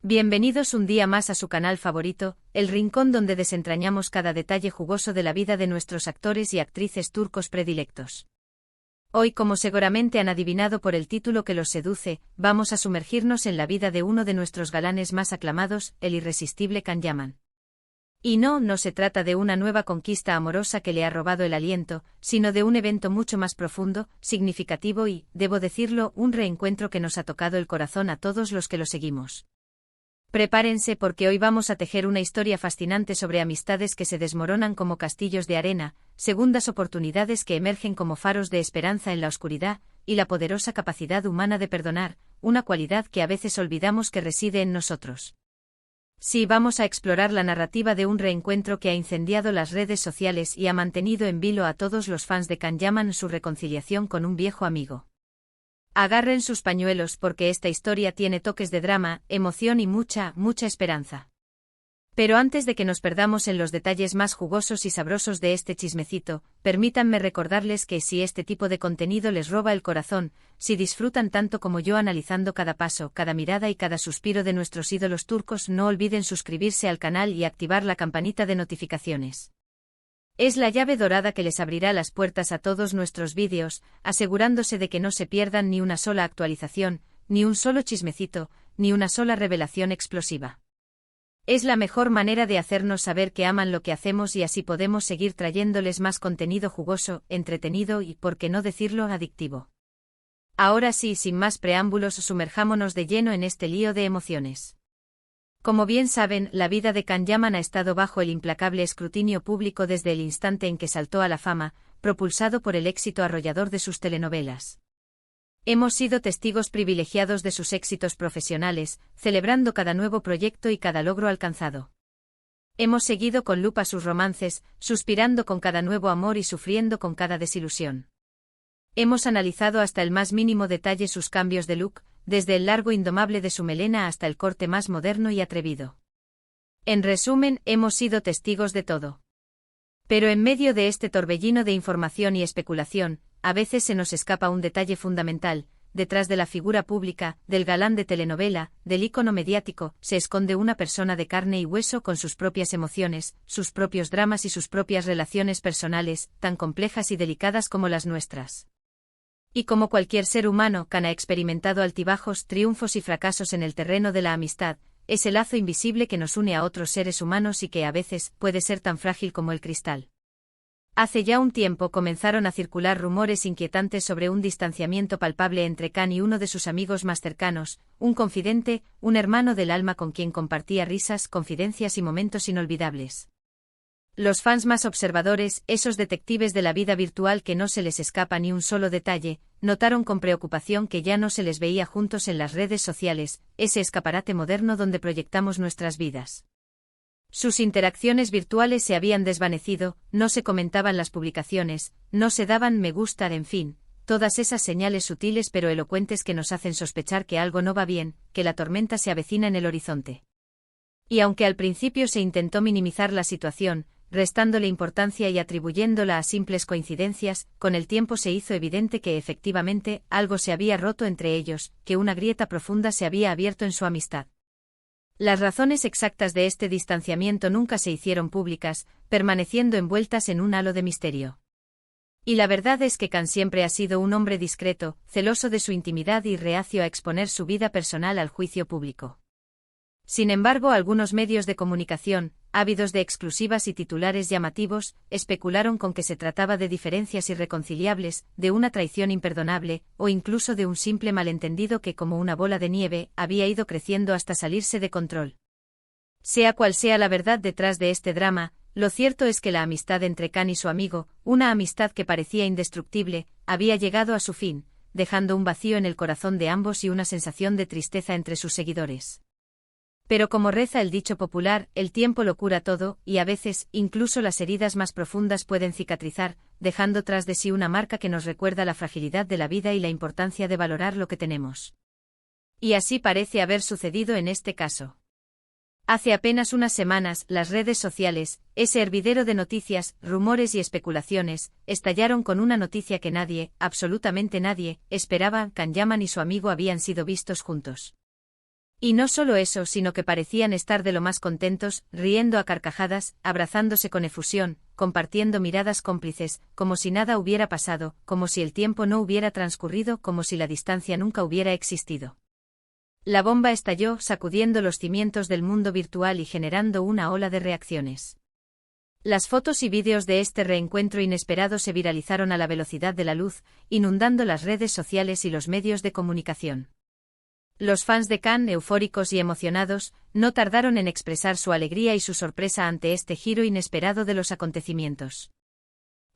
Bienvenidos un día más a su canal favorito, el rincón donde desentrañamos cada detalle jugoso de la vida de nuestros actores y actrices turcos predilectos. Hoy, como seguramente han adivinado por el título que los seduce, vamos a sumergirnos en la vida de uno de nuestros galanes más aclamados, el irresistible Can Yaman. Y no se trata de una nueva conquista amorosa que le ha robado el aliento, sino de un evento mucho más profundo, significativo y, debo decirlo, un reencuentro que nos ha tocado el corazón a todos los que lo seguimos. Prepárense porque hoy vamos a tejer una historia fascinante sobre amistades que se desmoronan como castillos de arena, segundas oportunidades que emergen como faros de esperanza en la oscuridad, y la poderosa capacidad humana de perdonar, una cualidad que a veces olvidamos que reside en nosotros. Sí, vamos a explorar la narrativa de un reencuentro que ha incendiado las redes sociales y ha mantenido en vilo a todos los fans de Can Yaman su reconciliación con un viejo amigo. Agarren sus pañuelos porque esta historia tiene toques de drama, emoción y mucha esperanza. Pero antes de que nos perdamos en los detalles más jugosos y sabrosos de este chismecito, permítanme recordarles que si este tipo de contenido les roba el corazón, si disfrutan tanto como yo analizando cada paso, cada mirada y cada suspiro de nuestros ídolos turcos, no olviden suscribirse al canal y activar la campanita de notificaciones. Es la llave dorada que les abrirá las puertas a todos nuestros vídeos, asegurándose de que no se pierdan ni una sola actualización, ni un solo chismecito, ni una sola revelación explosiva. Es la mejor manera de hacernos saber que aman lo que hacemos y así podemos seguir trayéndoles más contenido jugoso, entretenido y, por qué no decirlo, adictivo. Ahora sí, sin más preámbulos, sumerjámonos de lleno en este lío de emociones. Como bien saben, la vida de Can Yaman ha estado bajo el implacable escrutinio público desde el instante en que saltó a la fama, propulsado por el éxito arrollador de sus telenovelas. Hemos sido testigos privilegiados de sus éxitos profesionales, celebrando cada nuevo proyecto y cada logro alcanzado. Hemos seguido con lupa sus romances, suspirando con cada nuevo amor y sufriendo con cada desilusión. Hemos analizado hasta el más mínimo detalle sus cambios de look, desde el largo indomable de su melena hasta el corte más moderno y atrevido. En resumen, hemos sido testigos de todo. Pero en medio de este torbellino de información y especulación, a veces se nos escapa un detalle fundamental: detrás de la figura pública, del galán de telenovela, del ícono mediático, se esconde una persona de carne y hueso con sus propias emociones, sus propios dramas y sus propias relaciones personales, tan complejas y delicadas como las nuestras. Y como cualquier ser humano, Can ha experimentado altibajos, triunfos y fracasos en el terreno de la amistad, ese lazo invisible que nos une a otros seres humanos y que a veces puede ser tan frágil como el cristal. Hace ya un tiempo comenzaron a circular rumores inquietantes sobre un distanciamiento palpable entre Can y uno de sus amigos más cercanos, un confidente, un hermano del alma con quien compartía risas, confidencias y momentos inolvidables. Los fans más observadores, esos detectives de la vida virtual que no se les escapa ni un solo detalle, notaron con preocupación que ya no se les veía juntos en las redes sociales, ese escaparate moderno donde proyectamos nuestras vidas. Sus interacciones virtuales se habían desvanecido, no se comentaban las publicaciones, no se daban me gusta, en fin, todas esas señales sutiles pero elocuentes que nos hacen sospechar que algo no va bien, que la tormenta se avecina en el horizonte. Y aunque al principio se intentó minimizar la situación, restándole importancia y atribuyéndola a simples coincidencias, con el tiempo se hizo evidente que efectivamente algo se había roto entre ellos, que una grieta profunda se había abierto en su amistad. Las razones exactas de este distanciamiento nunca se hicieron públicas, permaneciendo envueltas en un halo de misterio. Y la verdad es que Can siempre ha sido un hombre discreto, celoso de su intimidad y reacio a exponer su vida personal al juicio público. Sin embargo, algunos medios de comunicación, ávidos de exclusivas y titulares llamativos, especularon con que se trataba de diferencias irreconciliables, de una traición imperdonable, o incluso de un simple malentendido que, como una bola de nieve, había ido creciendo hasta salirse de control. Sea cual sea la verdad detrás de este drama, lo cierto es que la amistad entre Can y su amigo, una amistad que parecía indestructible, había llegado a su fin, dejando un vacío en el corazón de ambos y una sensación de tristeza entre sus seguidores. Pero como reza el dicho popular, el tiempo lo cura todo, y a veces, incluso las heridas más profundas pueden cicatrizar, dejando tras de sí una marca que nos recuerda la fragilidad de la vida y la importancia de valorar lo que tenemos. Y así parece haber sucedido en este caso. Hace apenas unas semanas, las redes sociales, ese hervidero de noticias, rumores y especulaciones, estallaron con una noticia que nadie, absolutamente nadie, esperaba: Can Yaman y su amigo habían sido vistos juntos. Y no solo eso, sino que parecían estar de lo más contentos, riendo a carcajadas, abrazándose con efusión, compartiendo miradas cómplices, como si nada hubiera pasado, como si el tiempo no hubiera transcurrido, como si la distancia nunca hubiera existido. La bomba estalló, sacudiendo los cimientos del mundo virtual y generando una ola de reacciones. Las fotos y vídeos de este reencuentro inesperado se viralizaron a la velocidad de la luz, inundando las redes sociales y los medios de comunicación. Los fans de Can, eufóricos y emocionados, no tardaron en expresar su alegría y su sorpresa ante este giro inesperado de los acontecimientos.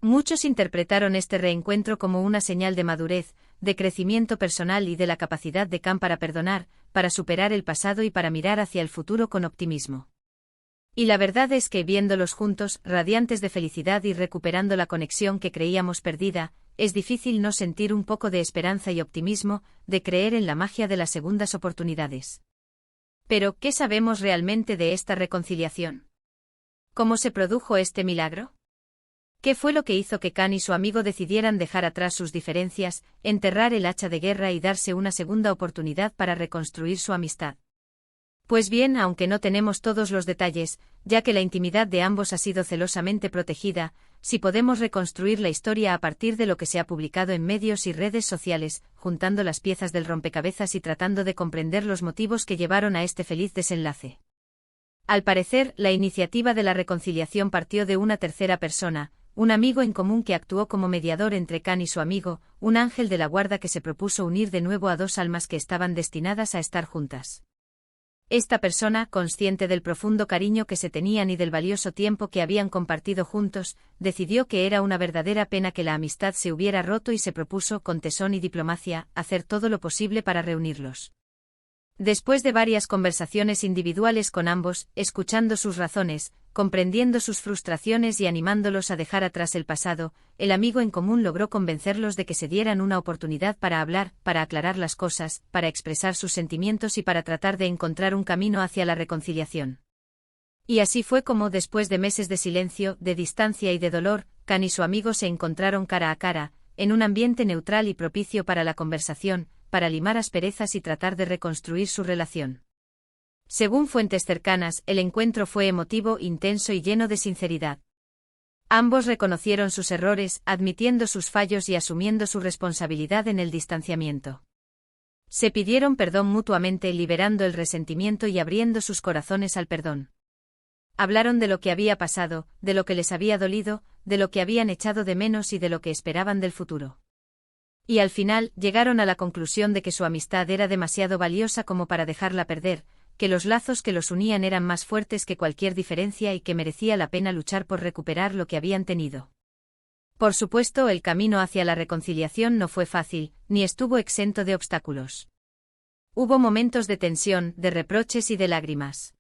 Muchos interpretaron este reencuentro como una señal de madurez, de crecimiento personal y de la capacidad de Can para perdonar, para superar el pasado y para mirar hacia el futuro con optimismo. Y la verdad es que viéndolos juntos, radiantes de felicidad y recuperando la conexión que creíamos perdida, es difícil no sentir un poco de esperanza y optimismo, de creer en la magia de las segundas oportunidades. Pero, ¿qué sabemos realmente de esta reconciliación? ¿Cómo se produjo este milagro? ¿Qué fue lo que hizo que Can y su amigo decidieran dejar atrás sus diferencias, enterrar el hacha de guerra y darse una segunda oportunidad para reconstruir su amistad? Pues bien, aunque no tenemos todos los detalles, ya que la intimidad de ambos ha sido celosamente protegida, sí podemos reconstruir la historia a partir de lo que se ha publicado en medios y redes sociales, juntando las piezas del rompecabezas y tratando de comprender los motivos que llevaron a este feliz desenlace. Al parecer, la iniciativa de la reconciliación partió de una tercera persona, un amigo en común que actuó como mediador entre Can y su amigo, un ángel de la guarda que se propuso unir de nuevo a dos almas que estaban destinadas a estar juntas. Esta persona, consciente del profundo cariño que se tenían y del valioso tiempo que habían compartido juntos, decidió que era una verdadera pena que la amistad se hubiera roto y se propuso, con tesón y diplomacia, hacer todo lo posible para reunirlos. Después de varias conversaciones individuales con ambos, escuchando sus razones, comprendiendo sus frustraciones y animándolos a dejar atrás el pasado, el amigo en común logró convencerlos de que se dieran una oportunidad para hablar, para aclarar las cosas, para expresar sus sentimientos y para tratar de encontrar un camino hacia la reconciliación. Y así fue como, después de meses de silencio, de distancia y de dolor, Can y su amigo se encontraron cara a cara, en un ambiente neutral y propicio para la conversación, para limar asperezas y tratar de reconstruir su relación. Según fuentes cercanas, el encuentro fue emotivo, intenso y lleno de sinceridad. Ambos reconocieron sus errores, admitiendo sus fallos y asumiendo su responsabilidad en el distanciamiento. Se pidieron perdón mutuamente, liberando el resentimiento y abriendo sus corazones al perdón. Hablaron de lo que había pasado, de lo que les había dolido, de lo que habían echado de menos y de lo que esperaban del futuro. Y al final, llegaron a la conclusión de que su amistad era demasiado valiosa como para dejarla perder, que los lazos que los unían eran más fuertes que cualquier diferencia y que merecía la pena luchar por recuperar lo que habían tenido. Por supuesto, el camino hacia la reconciliación no fue fácil, ni estuvo exento de obstáculos. Hubo momentos de tensión, de reproches y de lágrimas.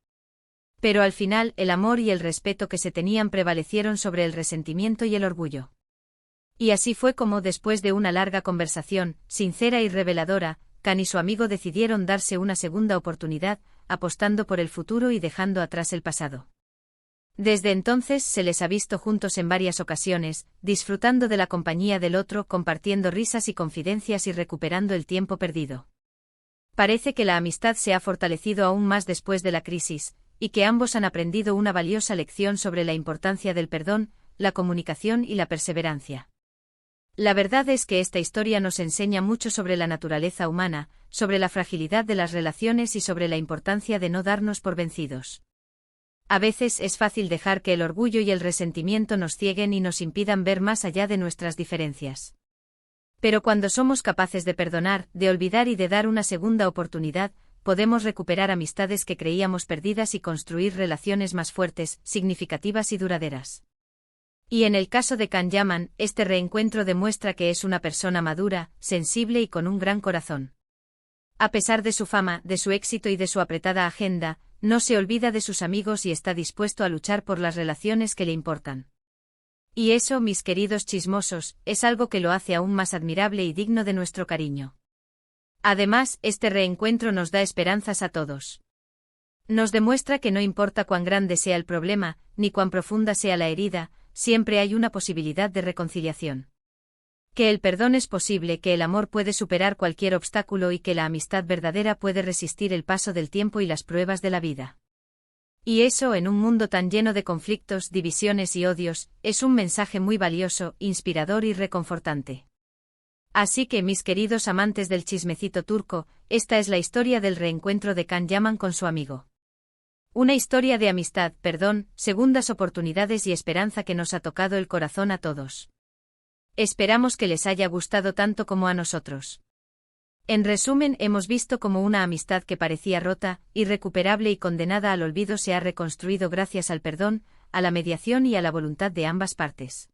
Pero al final, el amor y el respeto que se tenían prevalecieron sobre el resentimiento y el orgullo. Y así fue como, después de una larga conversación, sincera y reveladora, Can y su amigo decidieron darse una segunda oportunidad, apostando por el futuro y dejando atrás el pasado. Desde entonces se les ha visto juntos en varias ocasiones, disfrutando de la compañía del otro, compartiendo risas y confidencias y recuperando el tiempo perdido. Parece que la amistad se ha fortalecido aún más después de la crisis, y que ambos han aprendido una valiosa lección sobre la importancia del perdón, la comunicación y la perseverancia. La verdad es que esta historia nos enseña mucho sobre la naturaleza humana, sobre la fragilidad de las relaciones y sobre la importancia de no darnos por vencidos. A veces es fácil dejar que el orgullo y el resentimiento nos cieguen y nos impidan ver más allá de nuestras diferencias. Pero cuando somos capaces de perdonar, de olvidar y de dar una segunda oportunidad, podemos recuperar amistades que creíamos perdidas y construir relaciones más fuertes, significativas y duraderas. Y en el caso de Can Yaman, este reencuentro demuestra que es una persona madura, sensible y con un gran corazón. A pesar de su fama, de su éxito y de su apretada agenda, no se olvida de sus amigos y está dispuesto a luchar por las relaciones que le importan. Y eso, mis queridos chismosos, es algo que lo hace aún más admirable y digno de nuestro cariño. Además, este reencuentro nos da esperanzas a todos. Nos demuestra que no importa cuán grande sea el problema, ni cuán profunda sea la herida, siempre hay una posibilidad de reconciliación. Que el perdón es posible, que el amor puede superar cualquier obstáculo y que la amistad verdadera puede resistir el paso del tiempo y las pruebas de la vida. Y eso, en un mundo tan lleno de conflictos, divisiones y odios, es un mensaje muy valioso, inspirador y reconfortante. Así que, mis queridos amantes del chismecito turco, esta es la historia del reencuentro de Can Yaman con su amigo. Una historia de amistad, perdón, segundas oportunidades y esperanza que nos ha tocado el corazón a todos. Esperamos que les haya gustado tanto como a nosotros. En resumen, hemos visto cómo una amistad que parecía rota, irrecuperable y condenada al olvido se ha reconstruido gracias al perdón, a la mediación y a la voluntad de ambas partes.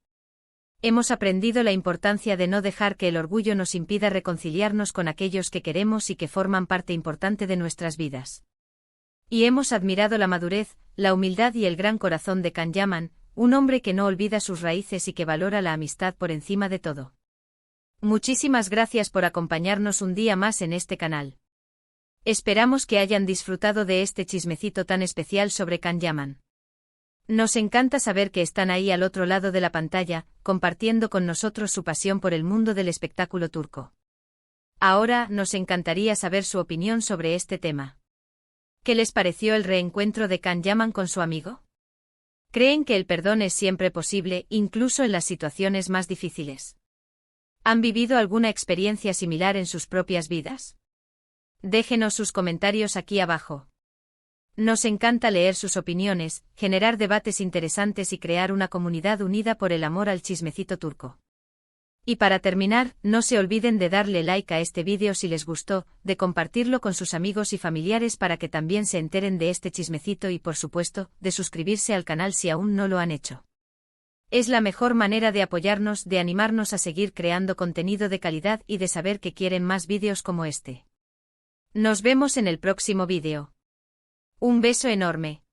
Hemos aprendido la importancia de no dejar que el orgullo nos impida reconciliarnos con aquellos que queremos y que forman parte importante de nuestras vidas. Y hemos admirado la madurez, la humildad y el gran corazón de Can Yaman, un hombre que no olvida sus raíces y que valora la amistad por encima de todo. Muchísimas gracias por acompañarnos un día más en este canal. Esperamos que hayan disfrutado de este chismecito tan especial sobre Can Yaman. Nos encanta saber que están ahí al otro lado de la pantalla, compartiendo con nosotros su pasión por el mundo del espectáculo turco. Ahora, nos encantaría saber su opinión sobre este tema. ¿Qué les pareció el reencuentro de Can Yaman con su amigo? ¿Creen que el perdón es siempre posible, incluso en las situaciones más difíciles? ¿Han vivido alguna experiencia similar en sus propias vidas? Déjenos sus comentarios aquí abajo. Nos encanta leer sus opiniones, generar debates interesantes y crear una comunidad unida por el amor al chismecito turco. Y para terminar, no se olviden de darle like a este vídeo si les gustó, de compartirlo con sus amigos y familiares para que también se enteren de este chismecito y por supuesto, de suscribirse al canal si aún no lo han hecho. Es la mejor manera de apoyarnos, de animarnos a seguir creando contenido de calidad y de saber que quieren más vídeos como este. Nos vemos en el próximo vídeo. Un beso enorme.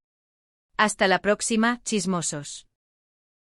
Hasta la próxima, chismosos.